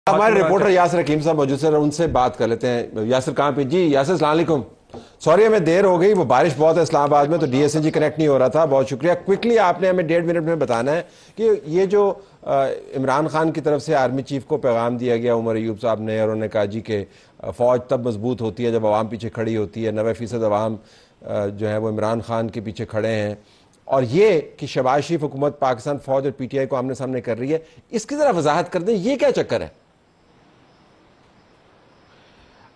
हमारे रिपोर्टर यासिर हकीम साहब मौजूद सर, उनसे बात कर लेते हैं। यासिर कहाँ पे? जी यासिर, अस्सलाम वालेकुम। सॉरी हमें देर हो गई, वो बारिश बहुत है इस्लामाबाद में, तो डीएसएनजी कनेक्ट नहीं हो रहा था। बहुत शुक्रिया। क्विकली आपने हमें 1.5 मिनट में बताना है कि ये जो इमरान खान की तरफ से आर्मी चीफ को पैगाम दिया गया उमर अयूब साहब ने, और उन्होंने कहा जी कि फ़ौज तब मजबूत होती है जब अवाम पीछे खड़ी होती है। 90% अवाम जो है वो इमरान खान के पीछे खड़े हैं, और ये कि शहबाज शरीफ हुकूमत पाकिस्तान फौज और पीटीआई को आमने सामने कर रही है, इसकी जरा वजाहत कर दें, ये क्या चक्कर है?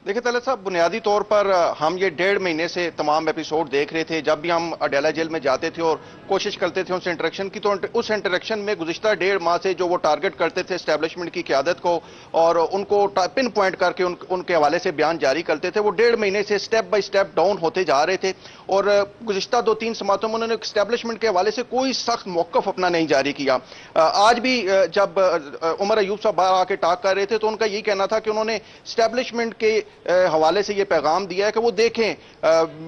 देखिए तलत साहब, बुनियादी तौर पर हम ये 1.5 महीने से तमाम एपिसोड देख रहे थे। जब भी हम अडेला जेल में जाते थे और कोशिश करते थे उनसे इंटरेक्शन की, तो उस इंटरेक्शन में गुज़िश्ता 1.5 माह से जो वो टारगेट करते थे एस्टेब्लिशमेंट की क़यादत को और उनको पिन पॉइंट करके उनके हवाले से बयान जारी करते थे, वो 1.5 महीने से स्टेप बाई स्टेप डाउन होते जा रहे थे। और गुज़िश्ता 2-3 समातों में उन्होंने एस्टेब्लिशमेंट के हवाले से कोई सख्त मौक़िफ़ अपना नहीं जारी किया। आज भी जब उमर अयूब साहब बाहर आके टाक कर रहे थे तो उनका यही कहना था कि उन्होंने एस्टेब्लिशमेंट के हवाले से ये पैगाम दिया है कि वो देखें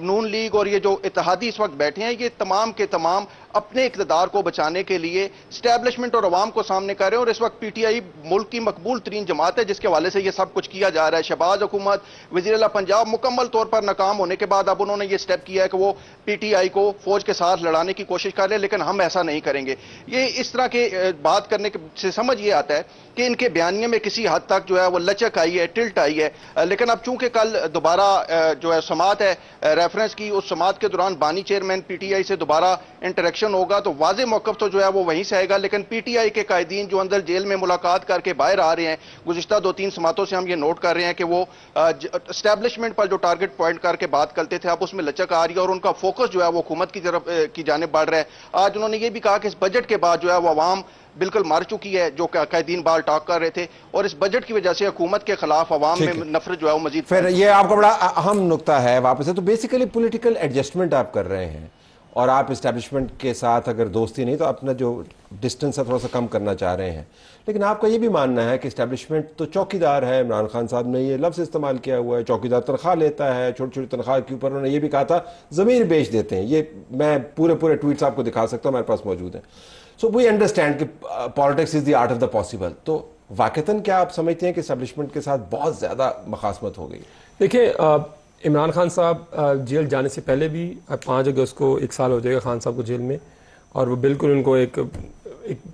नून लीग और ये जो इत्तेहादी इस वक्त बैठे हैं, ये तमाम के तमाम अपने इक़्तिदार को बचाने के लिए एस्टेब्लिशमेंट और अवाम को सामने कर रहे हैं। और इस वक्त पीटीआई मुल्क की मकबूल तरीन जमात है जिसके हवाले से ये सब कुछ किया जा रहा है। शहबाज हुकूमत, वज़ीर आला पंजाब मुकम्मल तौर पर नाकाम होने के बाद अब उन्होंने ये स्टेप किया है कि वो पीटीआई को फौज के साथ लड़ाने की कोशिश कर रहे हैं, लेकिन हम ऐसा नहीं करेंगे। ये इस तरह के बात करने से समझ ये आता है कि इनके बयानिए में किसी हद तक जो है वो लचक आई है, टिल्ट आई है। लेकिन अब चूंकि कल दोबारा जो है समात है रेफरेंस की, उस समात के दौरान बानी चेयरमैन पीटीआई से दोबारा इंटरेक्शन होगा तो वाज़े मौक़िफ़ तो जो है वो वहीं से आएगा। लेकिन पीटीआई के कायदीन जो अंदर जेल में मुलाकात करके बाहर आ रहे हैं, गुज़िश्ता 2-3 समातों से हम ये नोट कर रहे हैं कि वो एस्टेब्लिशमेंट पर जो टारगेट पॉइंट करके बात करते थे, अब उसमें लचक आ रही है और उनका फोकस जो है वो हुकूमत की तरफ की जानिब बढ़ रहा है। आज उन्होंने ये भी कहा कि इस बजट के बाद जो है वो अवाम बिल्कुल मर चुकी है, जो कैदीन बार टॉक कर रहे थे, और इस बजट की वजह से हुकूमत के खिलाफ अवाम में नफरत जो है वो मजीद। फिर ये आपका बड़ा अहम नुकता है वापस है, तो बेसिकली पॉलिटिकल एडजस्टमेंट आप कर रहे हैं, और आप इस्टेब्लिशमेंट के साथ अगर दोस्ती नहीं तो अपना जो डिस्टेंस है थोड़ा सा कम करना चाह रहे हैं। लेकिन आपका ये भी मानना है कि इस्टेब्लिशमेंट तो चौकीदार है, इमरान खान साहब ने ये लफ्ज़ इस्तेमाल किया हुआ है, चौकीदार तनख्वाह लेता है, छोटी छोटी तनख्वाह के ऊपर उन्होंने ये भी कहा था ज़मीर बेच देते हैं। ये मैं पूरे ट्वीट्स आपको दिखा सकता हूँ, हमारे पास मौजूद हैं। सो वी अंडरस्टैंड कि politics is the art of the possible. तो वाकईतन क्या आप समझते हैं कि इस्टेब्लिशमेंट के साथ बहुत ज़्यादा मखासमत हो गई? देखिए, इमरान खान साहब जेल जाने से पहले भी 5 अगस्त को 1 साल हो जाएगा खान साहब को जेल में, और वो बिल्कुल उनको एक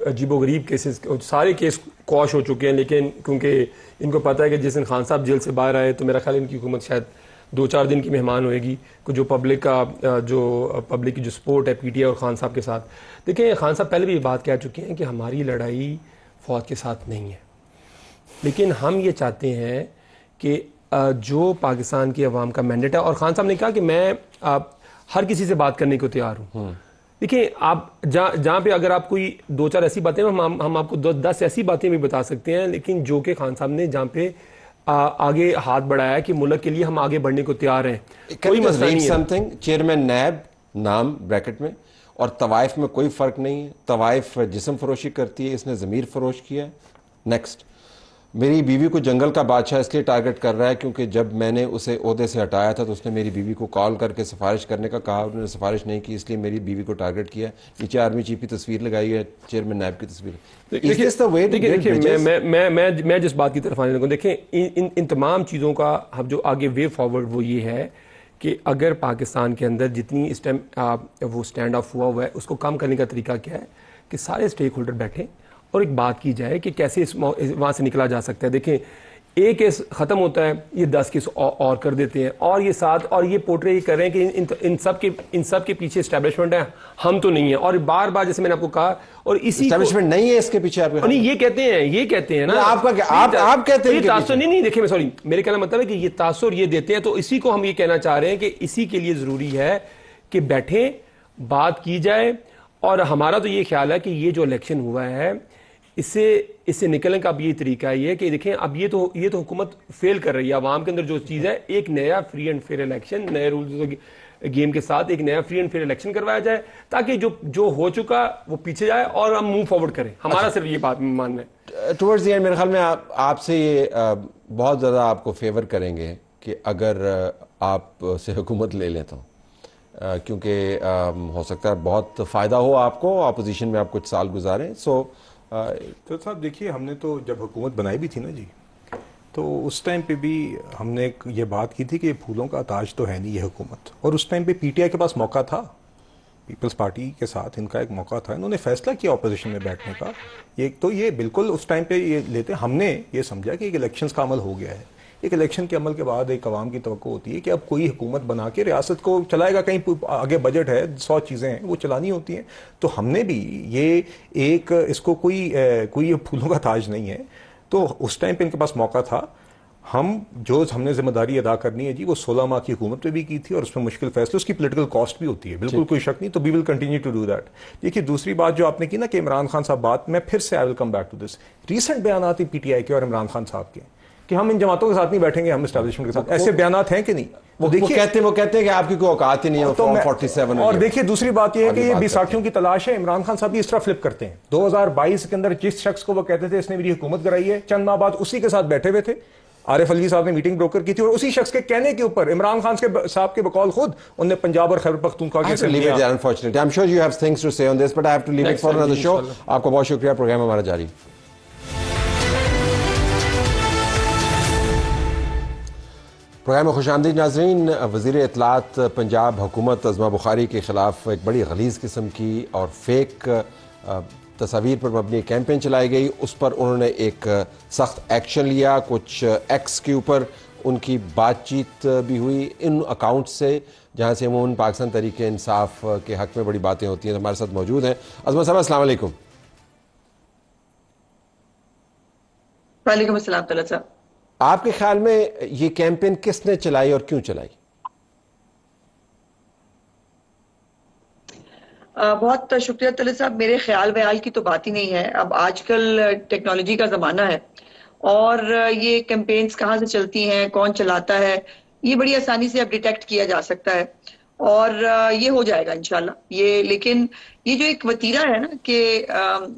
अजीबोगरीब केसेस, सारे केस क्वाश हो चुके हैं। लेकिन क्योंकि इनको पता है कि जिस दिन खान साहब जेल से बाहर आए तो मेरा ख्याल इनकी हुकूमत शायद 2-4 दिन की मेहमान होएगी, जो पब्लिक की जो सपोर्ट है पीटीआई और खान साहब के साथ। देखिए, खान साहब पहले भी ये बात कह चुके हैं कि हमारी लड़ाई फ़ौज के साथ नहीं है, लेकिन हम ये चाहते हैं कि जो पाकिस्तान की अवाम का मैंडेट है, और खान साहब ने कहा कि मैं हर किसी से बात करने को तैयार हूँ। देखिए, आप जहाँ पे अगर आप कोई 2-4 ऐसी बातें, हम आपको 10 ऐसी बातें भी बता सकते हैं, लेकिन जो कि खान साहब ने जहाँ पे आगे हाथ बढ़ाया है कि मुल्क के लिए हम आगे बढ़ने को तैयार हैं, कोई मसला नहीं है। चेयरमैन नैब नाम ब्रैकेट में, और तवाइफ में कोई फ़र्क नहीं है। तवाइफ जिस्म फरोशी करती है, इसने ज़मीर फरोश किया है। नेक्स्ट, मेरी बीवी को जंगल का बादशाह इसलिए टारगेट कर रहा है क्योंकि जब मैंने उसे ओहदे से हटाया था तो उसने मेरी बीवी को कॉल करके सिफारिश करने का कहा, उन्होंने सिफारिश नहीं की, इसलिए मेरी बीवी को टारगेट किया। नीचे आर्मी चीफ की तस्वीर लगाई है, चेयरमैन नायब की तस्वीर। देखिए, मैं जिस बात की तरफ आने लगा, देखें इन तमाम चीज़ों का हम जो आगे वे फॉरवर्ड वो ये है कि अगर पाकिस्तान के अंदर जितनी इस टाइम वो स्टैंड ऑफ हुआ है, उसको कम करने का तरीका क्या है कि सारे स्टेक होल्डर बैठें और एक बात की जाए कि कैसे वहाँ से निकला जा सकता है। देखें, एक केस ख़त्म होता है, ये 10 केस और कर देते हैं, और ये 7, और ये पोर्ट्रे ये कर रहे हैं कि इन सब के पीछे एस्टेब्लिशमेंट है, हम तो नहीं है। और बार बार जैसे मैंने आपको कहा, और इसी एस्टेब्लिशमेंट नहीं है इसके पीछे, आप नहीं ये कहते हैं ना, आपका क्या आप कहते हैं तासुर नहीं, देखिए मैं सॉरी, मेरे कहना मतलब है कि ये तासुर ये देते हैं, तो इसी को हम ये कहना चाह रहे हैं कि इसी के लिए ज़रूरी है कि बैठें, बात की जाए। और हमारा तो ये ख्याल है कि ये जो इलेक्शन हुआ है इससे निकलने का अब ये तरीका है कि देखें, अब ये तो हुकूमत फेल कर रही है। अवाम के अंदर जो चीज़ है, एक नया फ्री एंड फेयर इलेक्शन, नए रूल्स गेम के साथ एक नया फ्री एंड फेयर इलेक्शन करवाया जाए, ताकि जो हो चुका वो पीछे जाए और हम मूव फॉरवर्ड करें। हमारा सिर्फ ये बात मानना है। टुवर्ड्स द एंड मेरे ख्याल में आपसे ये बहुत ज़्यादा आपको फेवर करेंगे कि अगर आप से हुकूमत ले लें तो, क्योंकि हो सकता है बहुत फ़ायदा हो आपको, अपोजिशन में आप कुछ साल गुजारें। सो तो साहब देखिए, हमने तो जब हुकूमत बनाई भी थी ना जी, तो उस टाइम पे भी हमने ये बात की थी कि फूलों का ताज तो है नहीं ये हुकूमत, और उस टाइम पे पीटीआई के पास मौका था, पीपल्स पार्टी के साथ इनका एक मौका था, इन्होंने फैसला किया ऑपोजिशन में बैठने का। एक तो ये बिल्कुल उस टाइम पे ये लेते, हमने ये समझा कि एक इलेक्शंस का अमल हो गया है, एक इलेक्शन के अमल के बाद एक अवाम की तवक्को होती है कि अब कोई हुकूमत बना के रियासत को चलाएगा, कहीं आगे बजट है, 100 चीज़ें हैं वो चलानी होती हैं। तो हमने भी ये एक इसको कोई फूलों का ताज नहीं है, तो उस टाइम पे इनके पास मौका था। हमने जिम्मेदारी अदा करनी है जी, वो 16 माह की हुकूमत पे भी की थी, और उसमें मुश्किल फैसले, उसकी पॉलिटिकल कॉस्ट भी होती है, बिल्कुल कोई शक नहीं। तो we will continue to do that. देखिए, दूसरी बात जो आपने की ना कि इमरान खान साहब, बात मैं फिर से I will come back to this, recent बयान आती पीटीआई के और इमरान खान साहब के कि हम इन जमातों के साथ नहीं बैठेंगे, हम एस्टैब्लिशमेंट के साथ, ऐसे बयान हैं कि नहीं? वो कहते हैं कि आपकी कोई औकात ही नहीं है, तो फॉर्म 47। और देखिए, दूसरी बात यह है कि ये बैसाखियों की तलाश है। इमरान खान साहब भी इस तरह फ्लिप करते हैं। 2022 के अंदर जिस शख्स को वो कहते थे इसने मेरी हुकूमत कराई है, चंद माह बाद उसी के साथ बैठे हुए थे। आरिफ अलवी साहब ने मीटिंग ब्रोकर की थी, और उसी शख्स के कहने के ऊपर इमरान खान साहब के बकौल खुद उन्होंने पंजाब और खैबर पख्तूनख्वा के unfortunately, I am sure you have things to say on this, but I have to leave it for another show. आपका बहुत शुक्रिया, प्रोग्राम हमारा जारी। प्रोग्राम में खुशामदीद नाज़रीन। वज़ीर इत्तलात पंजाब हुकूमत अज़मा बुखारी के ख़िलाफ़ एक बड़ी गलीज़ किस्म की और फेक तस्वीर पर मबनी कैंपेन चलाई गई, उस पर उन्होंने एक सख्त एक्शन लिया। कुछ एक्स के ऊपर उनकी बातचीत भी हुई इन अकाउंट से, जहाँ से अमूमन पाकिस्तान तहरीक इंसाफ के हक़ में बड़ी बातें होती हैं। तो हमारे साथ मौजूद हैं अज़मा साहब। अस्सलाम वालेकुम। वालेकुम अस्सलाम तलत साहब। आपके ख्याल में ये कैंपेन किसने चलाई और क्यों चलाई? बहुत शुक्रिया तलत साहब। मेरे ख्याल व्याल की तो बात ही नहीं है। अब आजकल टेक्नोलॉजी का ज़माना है, और ये कैंपेन्स कहाँ से चलती हैं, कौन चलाता है, ये बड़ी आसानी से अब डिटेक्ट किया जा सकता है, और ये हो जाएगा इंशाल्लाह ये। लेकिन ये जो एक वतीरा है ना कि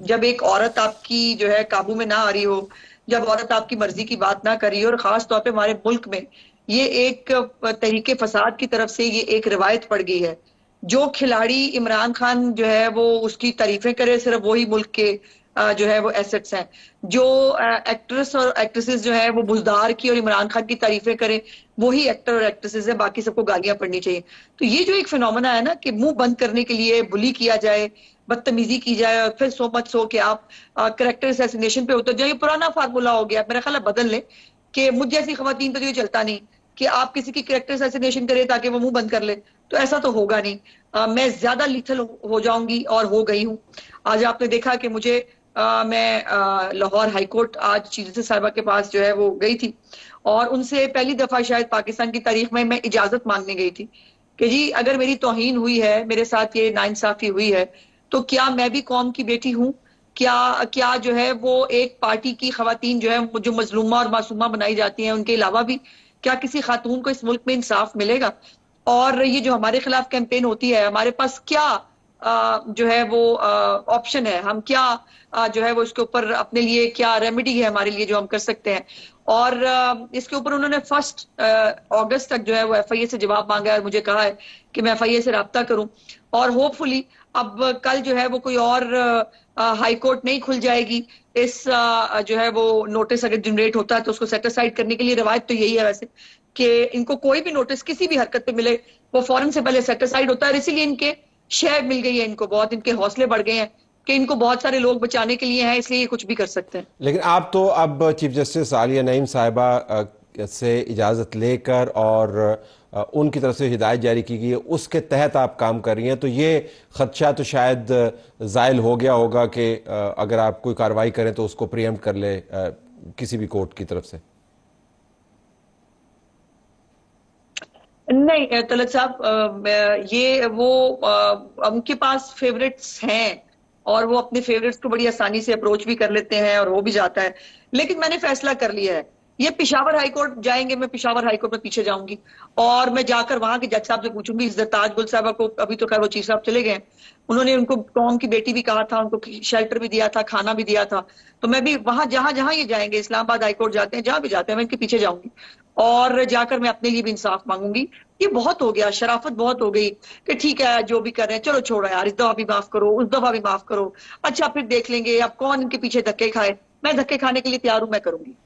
जब एक औरत आपकी जो है काबू में ना आ रही हो, जब औरत आपकी मर्जी की बात ना करी, और खास तौर पे हमारे मुल्क में ये एक तहरीके फसाद की तरफ से ये एक रिवायत पड़ गई है। जो खिलाड़ी इमरान खान जो है वो उसकी तारीफें करे, सिर्फ वही मुल्क के जो है वो एसेट्स हैं। जो एक्ट्रेस और एक्ट्रेसेस जो है वो बुजदार की और इमरान खान की तारीफें करें, वही एक्टर और एक्ट्रेसेस है, बाकी सबको गालियां पड़नी चाहिए। तो ये जो एक फिनोमेना है ना कि मुंह बंद करने के लिए बुली किया जाए, बदतमीजी की जाए, और फिर सो मच सो कि आप करेक्टर असैसिनेशन पे उतर जाए, ये पुराना फार्मूला हो गया। मेरा ख्याल है बदल ले कि मुझ जैसी खवातीन पर तो ये चलता नहीं कि आप किसी की करेक्टर असैसिनेशन करें ताकि वो मुंह बंद कर ले, तो ऐसा तो होगा नहीं। मैं ज्यादा लिथल हो जाऊंगी, और हो गई हूं। आज आपने देखा कि मुझे मैं लाहौर हाईकोर्ट आज चीफ जस्टिस साहिबा के पास जो है वो गई थी, और उनसे पहली दफा शायद पाकिस्तान की तारीख में मैं इजाजत मांगने गई थी कि जी अगर मेरी तौहीन हुई है, मेरे साथ ये नाइंसाफी हुई है, तो क्या मैं भी कौम की बेटी हूं? क्या जो है वो एक पार्टी की खवातीन जो है जो मजलूमा और मासूमा बनाई जाती हैं, उनके अलावा भी क्या किसी खातून को इस मुल्क में इंसाफ मिलेगा? और ये जो हमारे खिलाफ कैंपेन होती है, हमारे पास क्या जो है वो ऑप्शन है, हम क्या जो है वो इसके ऊपर अपने लिए क्या रेमेडी है हमारे लिए जो हम कर सकते हैं? और इसके ऊपर उन्होंने 1 अगस्त तक जो है वो एफआईए से जवाब मांगा है, और मुझे कहा है कि मैं एफआईए से राब्ता करूं, और होपफुली अब कल जो है वो कोई और हाई कोर्ट नहीं खुल जाएगी। इस जो है वो नोटिस अगर जनरेट होता है तो उसको सेटिसाइड करने के लिए रवायत तो यही है वैसे कि इनको कोई भी नोटिस किसी भी हरकत पे मिले वो फौरन से पहले सेटिसाइड होता है। इसीलिए इनके शेयर मिल गई है, इनको बहुत इनके हौसले बढ़ गए हैं कि इनको बहुत सारे लोग बचाने के लिए हैं, इसलिए ये कुछ भी कर सकते हैं। लेकिन आप तो अब चीफ जस्टिस आलिया नईम साहिबा से इजाज़त लेकर और उनकी तरफ से हिदायत जारी की गई है, उसके तहत आप काम कर रही हैं, तो ये खदशा तो शायद ज़ायल हो गया होगा कि अगर आप कोई कार्रवाई करें तो उसको प्रीएम्प्ट कर ले किसी भी कोर्ट की तरफ से। नहीं तलत साहब, ये वो उनके पास फेवरेट्स हैं, और वो अपने फेवरेट्स को बड़ी आसानी से अप्रोच भी कर लेते हैं, और हो भी जाता है। लेकिन मैंने फैसला कर लिया है, ये पेशावर हाईकोर्ट जाएंगे, मैं पेशावर हाईकोर्ट में पीछे जाऊंगी, और मैं जाकर वहां के जज साहब से पूछूंगी। इज्जत ताज गुल साहबा को अभी तो खैर वो चीफ साहब चले गए, उन्होंने उनको कौम की बेटी भी कहा था, उनको शेल्टर भी दिया था, खाना भी दिया था। तो मैं भी वहां जहां जहां ये जाएंगे, इस्लामाबाद हाईकोर्ट जाते हैं, जहां भी जाते हैं, मैं इनके पीछे जाऊंगी, और जाकर मैं अपने लिए भी इंसाफ मांगूंगी। ये बहुत हो गया, शराफत बहुत हो गई कि ठीक है जो भी कर रहे हैं चलो छोड़ो यार, इस दफा भी माफ करो, उस दफा भी माफ करो, अच्छा फिर देख लेंगे अब कौन इनके पीछे धक्के खाए। मैं धक्के खाने के लिए तैयार हूं, मैं करूंगी।